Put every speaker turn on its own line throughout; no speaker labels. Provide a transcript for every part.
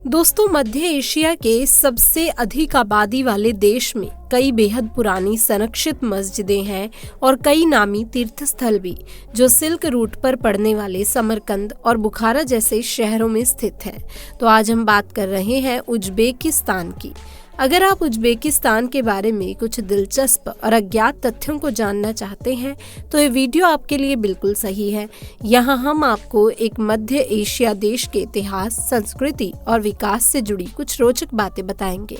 दोस्तों, मध्य एशिया के सबसे अधिक आबादी वाले देश में कई बेहद पुरानी संरक्षित मस्जिदें हैं और कई नामी तीर्थ स्थल भी, जो सिल्क रूट पर पड़ने वाले समरकंद और बुखारा जैसे शहरों में स्थित हैं। तो आज हम बात कर रहे हैं उज्बेकिस्तान की। अगर आप उज्बेकिस्तान के बारे में कुछ दिलचस्प और अज्ञात तथ्यों को जानना चाहते हैं तो ये वीडियो आपके लिए बिल्कुल सही है। यहाँ हम आपको एक मध्य एशिया देश के इतिहास, संस्कृति और विकास से जुड़ी कुछ रोचक बातें बताएंगे।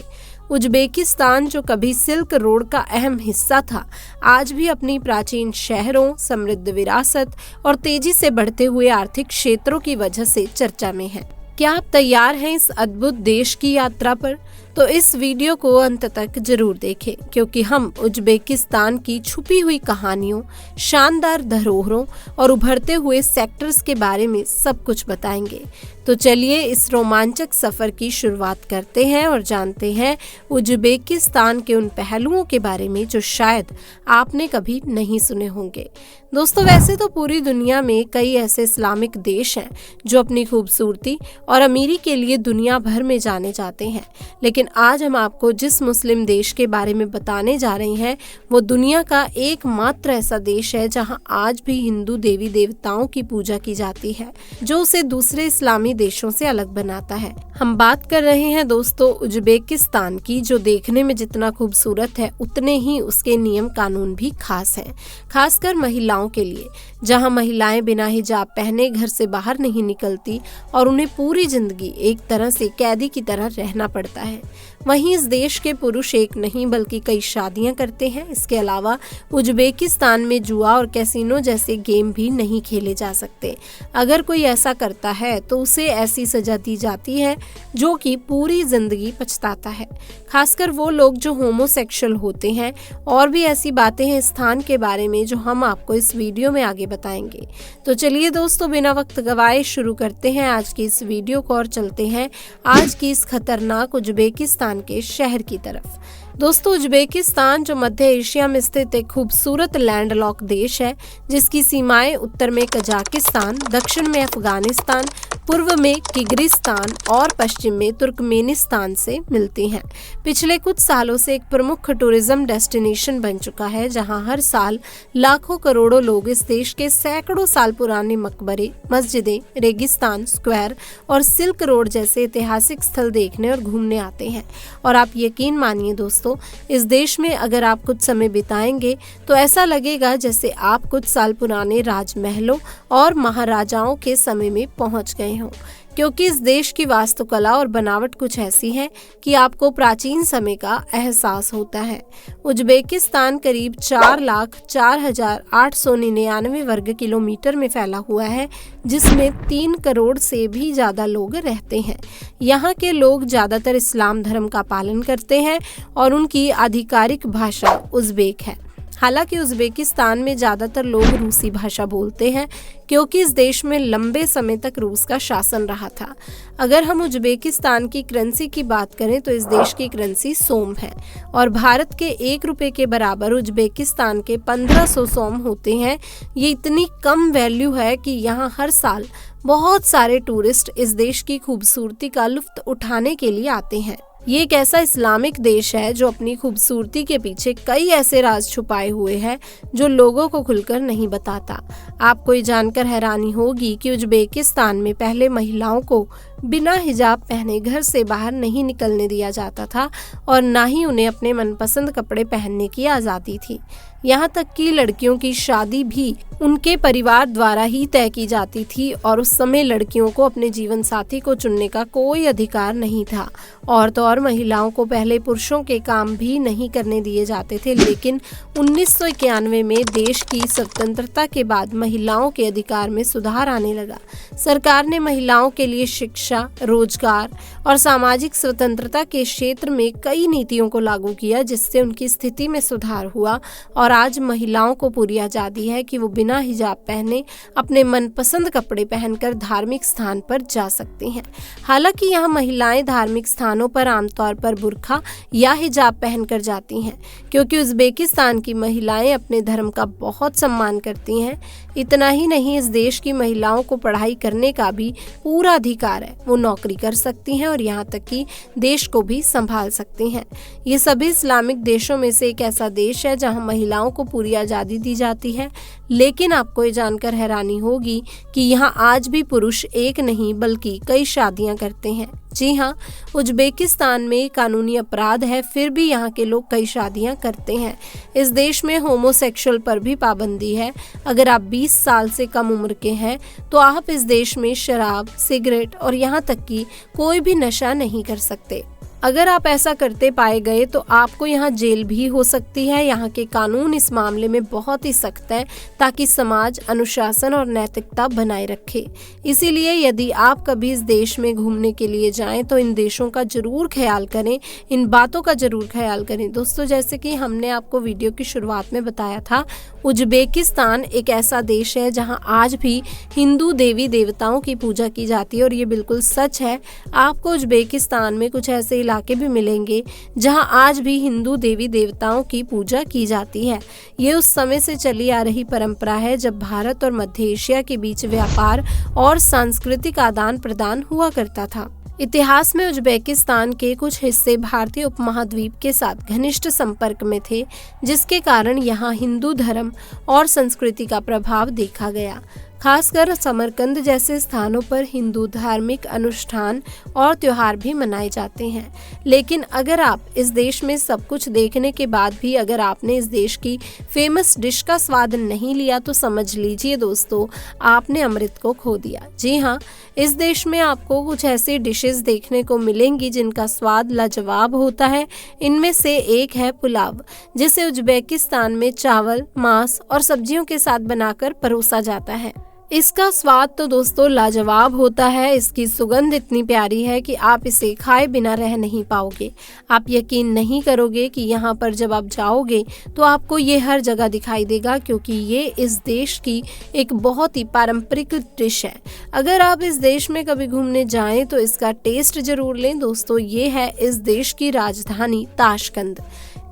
उज्बेकिस्तान, जो कभी सिल्क रोड का अहम हिस्सा था, आज भी अपनी प्राचीन शहरों, समृद्ध विरासत और तेजी से बढ़ते हुए आर्थिक क्षेत्रों की वजह से चर्चा में है। क्या आप तैयार हैं इस अद्भुत देश की यात्रा पर? तो इस वीडियो को अंत तक जरूर देखें, क्योंकि हम उज्बेकिस्तान की छुपी हुई कहानियों, शानदार धरोहरों और उभरते हुए सेक्टर्स के बारे में सब कुछ बताएंगे। तो चलिए इस रोमांचक सफर की शुरुआत करते हैं और जानते हैं उज्बेकिस्तान के उन पहलुओं के बारे में जो शायद आपने कभी नहीं सुने होंगे। दोस्तों, वैसे तो पूरी दुनिया में कई ऐसे इस्लामिक देश हैं जो अपनी खूबसूरती और अमीरी के लिए दुनिया भर में जाने जाते हैं, लेकिन आज हम आपको जिस मुस्लिम देश के बारे में बताने जा रहे हैं वो दुनिया का एकमात्र ऐसा देश है जहां आज भी हिंदू देवी देवताओं की पूजा की जाती है, जो उसे दूसरे इस्लामी देशों से अलग बनाता है। हम बात कर रहे हैं दोस्तों उज्बेकिस्तान की, जो देखने में जितना खूबसूरत है उतने ही उसके नियम कानून भी खास हैं, खासकर महिलाओं के लिए, जहां महिलाएं बिना हिजाब पहने घर से बाहर नहीं निकलती और उन्हें पूरी जिंदगी एक तरह से कैदी की तरह रहना पड़ता है। वहीं इस देश के पुरुष एक नहीं बल्कि कई शादियां करते हैं। इसके अलावा उज्बेकिस्तान में जुआ और कैसीनो जैसे गेम भी नहीं खेले जा सकते। अगर कोई ऐसा करता है तो उसे ऐसी सजा दी जाती है जो कि पूरी जिंदगी पछताता है, खासकर वो लोग जो होमोसेक्सुअल होते हैं। और भी ऐसी बातें हैं स्थान के बारे में जो हम आपको इस वीडियो में आगे बताएंगे। तो चलिए दोस्तों, बिना वक्त गवाए शुरू करते हैं आज की इस वीडियो को और चलते हैं आज की इस खतरनाक उज्बेकिस्तान के शहर की तरफ। दोस्तों, उज्बेकिस्तान जो मध्य एशिया में स्थित एक खूबसूरत लैंडलॉक देश है, जिसकी सीमाएं उत्तर में कजाकिस्तान, दक्षिण में अफगानिस्तान, पूर्व में किर्गिस्तान और पश्चिम में तुर्कमेनिस्तान से मिलती हैं। पिछले कुछ सालों से एक प्रमुख टूरिज्म डेस्टिनेशन बन चुका है, जहां हर साल लाखों करोड़ों लोग इस देश के सैकड़ों साल पुराने मकबरे, मस्जिदें, रेगिस्तान स्क्वायर और सिल्क रोड जैसे ऐतिहासिक स्थल देखने और घूमने आते हैं। और आप यकीन मानिए दोस्तों, इस देश में अगर आप कुछ समय बिताएंगे तो ऐसा लगेगा जैसे आप कुछ साल पुराने राजमहलों और महाराजाओं के समय में पहुंच गए हों, क्योंकि इस देश की वास्तुकला और बनावट कुछ ऐसी है कि आपको प्राचीन समय का एहसास होता है। उज्बेकिस्तान करीब 4,04,899 वर्ग किलोमीटर में फैला हुआ है, जिसमें 3 करोड़ से भी ज्यादा लोग रहते हैं। यहाँ के लोग ज्यादातर इस्लाम धर्म का पालन करते हैं और उनकी आधिकारिक भाषा उज़्बेक है। हालांकि उज्बेकिस्तान में ज्यादातर लोग रूसी भाषा बोलते हैं, क्योंकि इस देश में लंबे समय तक रूस का शासन रहा था। अगर हम उज्बेकिस्तान की करेंसी की बात करें तो इस देश की करेंसी सोम है और भारत के 1 रुपए के बराबर उज्बेकिस्तान के 1500 सोम होते हैं। ये इतनी कम वैल्यू है कि यहाँ हर साल बहुत सारे टूरिस्ट इस देश की खूबसूरती का लुत्फ उठाने के लिए आते हैं। ये एक ऐसा इस्लामिक देश है जो अपनी खूबसूरती के पीछे कई ऐसे राज छुपाए हुए हैं जो लोगों को खुलकर नहीं बताता। आपको ये जानकर हैरानी होगी कि उज्बेकिस्तान में पहले महिलाओं को बिना हिजाब पहने घर से बाहर नहीं निकलने दिया जाता था और ना ही उन्हें अपने मनपसंद कपड़े पहनने की आज़ादी थी। यहाँ तक कि लड़कियों की शादी भी उनके परिवार द्वारा ही तय की जाती थी और उस समय लड़कियों को अपने जीवन साथी को चुनने का कोई अधिकार नहीं था। और तो और महिलाओं को पहले पुरुषों के काम भी नहीं करने दिए जाते थे, लेकिन 1991 में देश की स्वतंत्रता के बाद महिलाओं के अधिकार में सुधार आने लगा। सरकार ने महिलाओं के लिए शिक्षा, रोजगार और सामाजिक स्वतंत्रता के क्षेत्र में कई नीतियों को लागू किया, जिससे उनकी स्थिति में सुधार हुआ और और आज महिलाओं को पूरी आज़ादी है कि वो बिना हिजाब पहने अपने मनपसंद कपड़े पहनकर धार्मिक स्थान पर जा सकती हैं। हालांकि यहाँ महिलाएं धार्मिक स्थानों पर आमतौर पर बुर्का या हिजाब पहनकर जाती हैं, क्योंकि उज़्बेकिस्तान की महिलाएं अपने धर्म का बहुत सम्मान करती हैं। इतना ही नहीं, इस देश की महिलाओं को पढ़ाई करने का भी पूरा अधिकार है। वो नौकरी कर सकती हैं और यहाँ तक कि देश को भी संभाल सकती हैं। ये सभी इस्लामिक देशों में से एक ऐसा देश है जहाँ महिलाओं को पूरी आज़ादी दी जाती है। लेकिन आपको ये जानकर हैरानी होगी कि यहाँ आज भी पुरुष एक नहीं बल्कि कई शादियाँ करते हैं। जी हाँ, उज़्बेकिस्तान में कानूनी अपराध है, फिर भी यहाँ के लोग कई शादियाँ करते हैं। इस देश में होमोसेक्सुअल पर भी पाबंदी है। अगर आप 20 साल से कम उम्र के हैं तो आप इस देश में शराब, सिगरेट और यहाँ तक कि कोई भी नशा नहीं कर सकते। अगर आप ऐसा करते पाए गए तो आपको यहाँ जेल भी हो सकती है। यहाँ के कानून इस मामले में बहुत ही सख्त हैं ताकि समाज अनुशासन और नैतिकता बनाए रखे। इसीलिए यदि आप कभी इस देश में घूमने के लिए जाएं तो इन देशों का जरूर ख्याल करें, इन बातों का जरूर ख्याल करें। दोस्तों, जैसे कि हमने आपको वीडियो की शुरुआत में बताया था, उज़्बेकिस्तान एक ऐसा देश है जहाँ आज भी हिंदू देवी देवताओं की पूजा की जाती है और ये बिल्कुल सच है। आपको उज़्बेकिस्तान में कुछ ऐसे इलाके भी मिलेंगे जहां आज भी हिंदू देवी देवताओं की पूजा की जाती है। ये उस समय से चली आ रही परंपरा है जब भारत और मध्य एशिया के बीच व्यापार और सांस्कृतिक आदान प्रदान हुआ करता था। इतिहास में उज़्बेकिस्तान के कुछ हिस्से भारतीय उपमहाद्वीप के साथ घनिष्ठ संपर्क में थे, जिसके कारण यहाँ हिंदू धर्म और संस्कृति का प्रभाव देखा गया। खासकर समरकंद जैसे स्थानों पर हिंदू धार्मिक अनुष्ठान और त्योहार भी मनाए जाते हैं। लेकिन अगर आप इस देश में सब कुछ देखने के बाद भी अगर आपने इस देश की फेमस डिश का स्वाद नहीं लिया तो समझ लीजिए दोस्तों, आपने अमृत को खो दिया। जी हाँ, इस देश में आपको कुछ ऐसी डिशेस देखने को मिलेंगी जिनका स्वाद लाजवाब होता है। इनमें से एक है पुलाव, जिसे उज़्बेकिस्तान में चावल, मांस और सब्जियों के साथ बनाकर परोसा जाता है। इसका स्वाद तो दोस्तों लाजवाब होता है। इसकी सुगंध इतनी प्यारी है कि आप इसे खाए बिना रह नहीं पाओगे। आप यकीन नहीं करोगे कि यहाँ पर जब आप जाओगे तो आपको ये हर जगह दिखाई देगा, क्योंकि ये इस देश की एक बहुत ही पारंपरिक डिश है। अगर आप इस देश में कभी घूमने जाएं तो इसका टेस्ट जरूर लें। दोस्तों, ये है इस देश की राजधानी ताशकंद,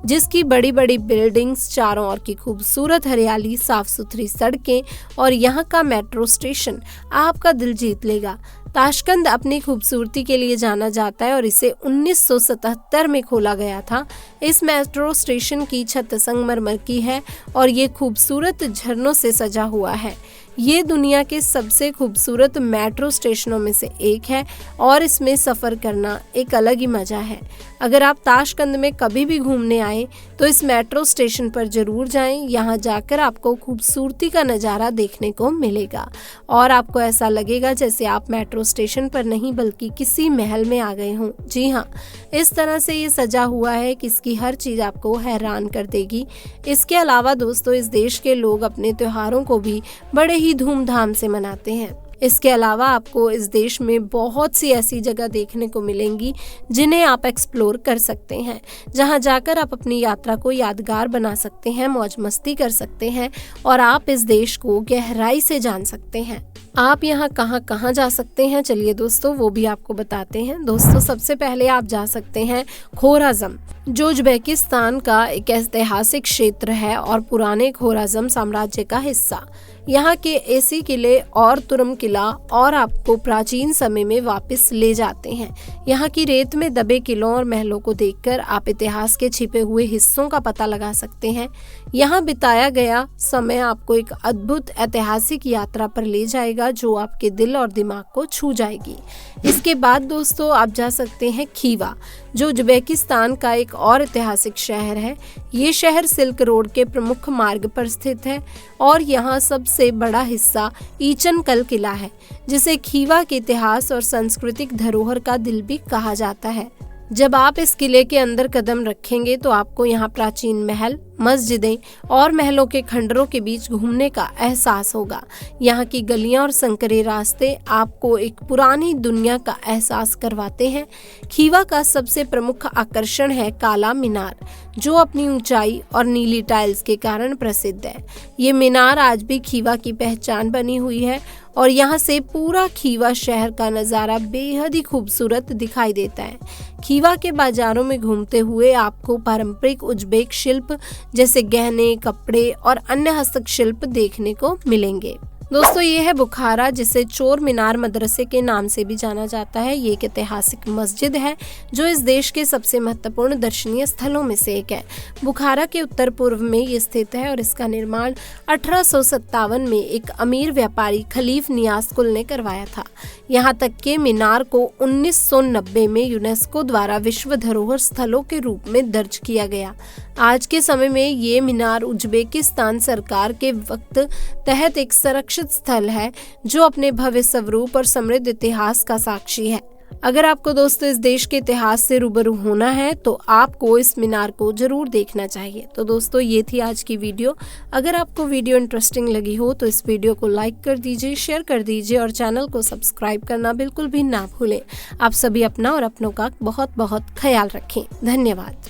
जिसकी बड़ी बड़ी बिल्डिंग्स, चारों ओर की खूबसूरत हरियाली, साफ सुथरी सड़कें और यहाँ का मेट्रो स्टेशन आपका दिल जीत लेगा। ताशकंद अपनी खूबसूरती के लिए जाना जाता है और इसे 1977 में खोला गया था। इस मेट्रो स्टेशन की छत संगमरमर की है और ये खूबसूरत झरनों से सजा हुआ है। ये दुनिया के सबसे खूबसूरत मेट्रो स्टेशनों में से एक है और इसमें सफ़र करना एक अलग ही मज़ा है। अगर आप ताशकंद में कभी भी घूमने आए तो इस मेट्रो स्टेशन पर ज़रूर जाएं। यहाँ जाकर आपको खूबसूरती का नज़ारा देखने को मिलेगा और आपको ऐसा लगेगा जैसे आप मेट्रो स्टेशन पर नहीं बल्कि किसी महल में आ गए हों। जी हाँ, इस तरह से ये सजा हुआ है कि इसकी हर चीज़ आपको हैरान कर देगी। इसके अलावा दोस्तों, इस देश के लोग अपने त्योहारों को भी बड़े ही धूमधाम से मनाते हैं। इसके अलावा आपको इस देश में बहुत सी ऐसी जगह देखने को मिलेंगी जिन्हें आप एक्सप्लोर कर सकते हैं, जहां जाकर आप अपनी यात्रा को यादगार बना सकते हैं, मौज मस्ती कर सकते हैं और आप इस देश को गहराई से जान सकते हैं। आप यहाँ कहाँ कहाँ जा सकते हैं, चलिए दोस्तों वो भी आपको बताते हैं। दोस्तों, सबसे पहले आप जा सकते हैं खोराज़म, जो उज़्बेकिस्तान का एक ऐतिहासिक क्षेत्र है और पुराने खोराज़म साम्राज्य का हिस्सा। यहाँ के एसी किले और तुरम किला और आपको प्राचीन समय में वापस ले जाते हैं। यहाँ की रेत में दबे किलों और महलों को देखकर आप इतिहास के छिपे हुए हिस्सों का पता लगा सकते हैं। यहाँ बिताया गया समय आपको एक अद्भुत ऐतिहासिक यात्रा पर ले जाएगा जो आपके दिल और दिमाग को छू जाएगी। इसके बाद दोस्तों आप जा सकते हैं खीवा, जो उज़्बेकिस्तान का एक और ऐतिहासिक शहर है। ये शहर सिल्क रोड के प्रमुख मार्ग पर स्थित है और यहाँ सबसे बड़ा हिस्सा ईचनकल किला है, जिसे खीवा के इतिहास और सांस्कृतिक धरोहर का दिल भी कहा जाता है। जब आप इस किले के अंदर कदम रखेंगे तो आपको यहाँ प्राचीन महल, मस्जिदें और महलों के खंडरों के बीच घूमने का एहसास होगा। यहाँ की गलियाँ और संकरे रास्ते आपको एक पुरानी दुनिया का एहसास करवाते हैं। खीवा का सबसे प्रमुख आकर्षण है काला मीनार, जो अपनी ऊंचाई और नीली टाइल्स के कारण प्रसिद्ध है। ये मीनार आज भी खीवा की पहचान बनी हुई है और यहाँ से पूरा खीवा शहर का नज़ारा बेहद ही खूबसूरत दिखाई देता है। खीवा के बाजारों में घूमते हुए आपको पारंपरिक उज़्बेक शिल्प जैसे गहने, कपड़े और अन्य हस्तशिल्प देखने को मिलेंगे। दोस्तों, ये है बुखारा, जिसे चोर मीनार मदरसे के नाम से भी जाना जाता है। ये एक ऐतिहासिक मस्जिद है जो इस देश के सबसे महत्वपूर्ण दर्शनीय स्थलों में से एक है। बुखारा के उत्तर पूर्व में ये स्थित है और इसका निर्माण 1857 में एक अमीर व्यापारी खलीफ नियाज़कुल ने करवाया था। यहाँ तक कि मीनार को 1990 में यूनेस्को द्वारा विश्व धरोहर स्थलों के रूप में दर्ज किया गया। आज के समय में ये मीनार उज़्बेकिस्तान सरकार के वक्त तहत एक संरक्षित स्थल है जो अपने भव्य स्वरूप और समृद्ध इतिहास का साक्षी है। अगर आपको दोस्तों इस देश के इतिहास से रूबरू होना है तो आपको इस मीनार को जरूर देखना चाहिए। तो दोस्तों, ये थी आज की वीडियो। अगर आपको वीडियो इंटरेस्टिंग लगी हो तो इस वीडियो को लाइक कर दीजिए, शेयर कर दीजिए और चैनल को सब्सक्राइब करना बिल्कुल भी ना भूलें। आप सभी अपना और अपनों का बहुत बहुत ख्याल रखें। धन्यवाद।